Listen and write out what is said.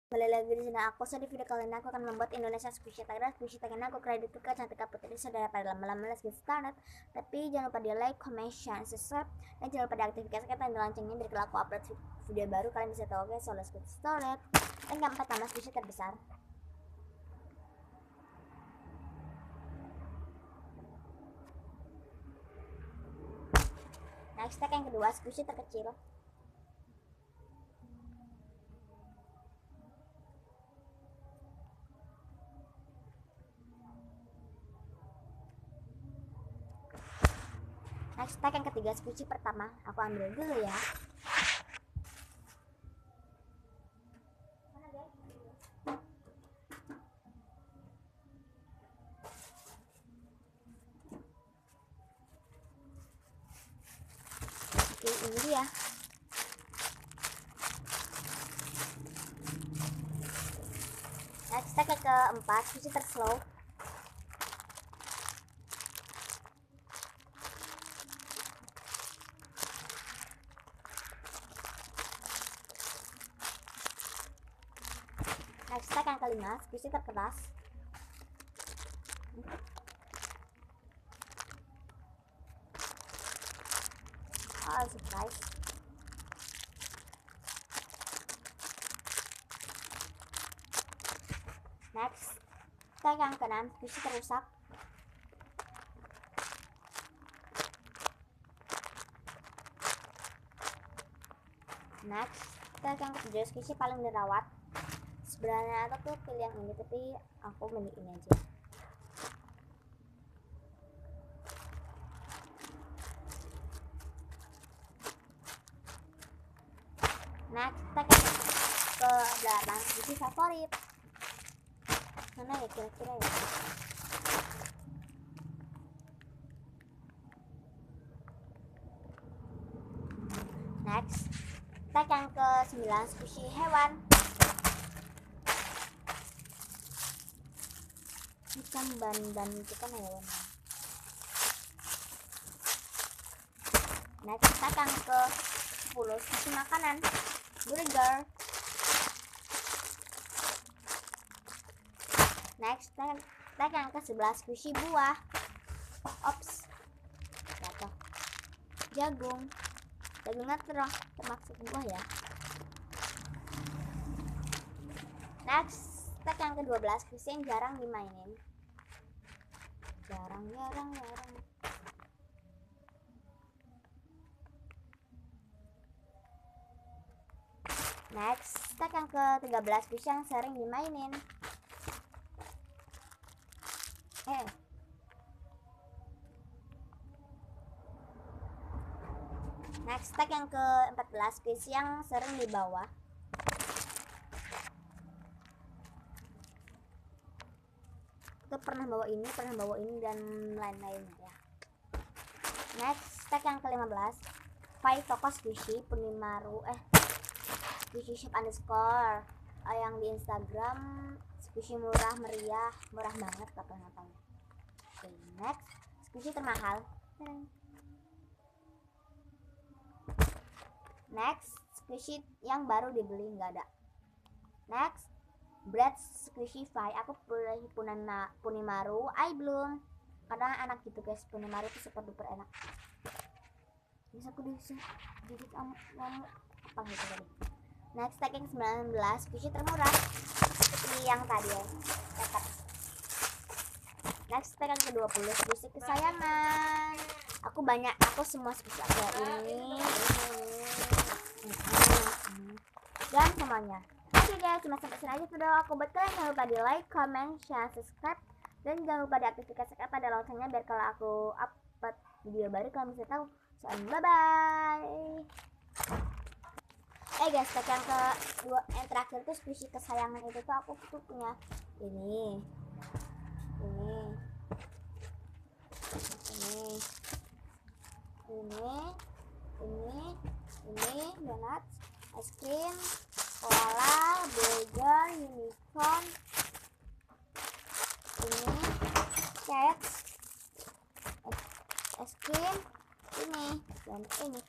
Kembali lagi di sini aku. So di video kali ini aku akan membuat Indonesia Squishy Tiger. Squishy Tiger aku kredit ke cantik putri. Saudara pada lama-lama let's get started. Tapi jangan lupa di like, comment, share, subscribe, dan jangan lupa diaktifkan tanda loncengnya biar kalau aku upload video baru kalian bisa tahu. Oke, so let's get started. Dan keempat, nama Squishy terbesar. Next tag yang kedua, Squishy terkecil. Next tag yang ketiga, Squishy pertama. Aku ambil dulu ya. Oke, ini dia. Next tag yang keempat, Squishy terslow. Next tag yang kelima, Squishy terkeras. Oh, surprise. Next tag yang keenam, Squishy terusak. Next tag yang ketujuh, Squishy paling dirawat. Sebenarnya aku tuh pilih yang ini, tapi aku milih ini aja. Next tag yang ke-8, Squishy favorit. Mana ya kira-kira ya? Next tag yang ke-9, Squishy hewan. Bukan ban itu kan hewan. Next tag yang ke-10, Squishy makanan. Burger. Next tag yang ke-11, Squishy buah. Ops, jatuh. Jagung termaksud buah ya. Next tag yang ke-12, Squishy yang jarang dimainin. Jarang. Next tag yang ke-13, Squishy yang sering dimainin. Next tag yang ke-14, Squishy yang sering dibawa. Aku pernah bawa ini dan lain-lain ya. Next tag yang ke-15, Pai toko Squishy Punimaru Squishy shop underscore yang di Instagram. Squishy murah meriah, murah banget kapan-kapan. Okay, next Squishy termahal. Next Squishy yang baru dibeli nggak ada. Next Bread Squishy Fi. Aku pilih Punimaru I Bloom karena enak gitu guys. Punimaru itu super duper enak. Bisa aku digigit nyamuk apa gitu tadi. Next tag yang 19, Squishy termurah seperti yang tadi ya. Next tag yang ke-20, Squishy kesayangan. Aku semua Squishy ada ini dan semuanya. Oke guys, cuma sampai sini aja video aku. Buat kalian jangan lupa di like, comment, share, subscribe, dan jangan lupa diaktifkan pada loncengnya biar kalau aku upload video baru kalian bisa tahu. So, bye bye. Guys, tag yang terakhir tuh Squishy kesayangan itu tuh aku tuh punya ini donat, es krim, koala, burger, unicorn, ini cat, es krim, ini dan ini.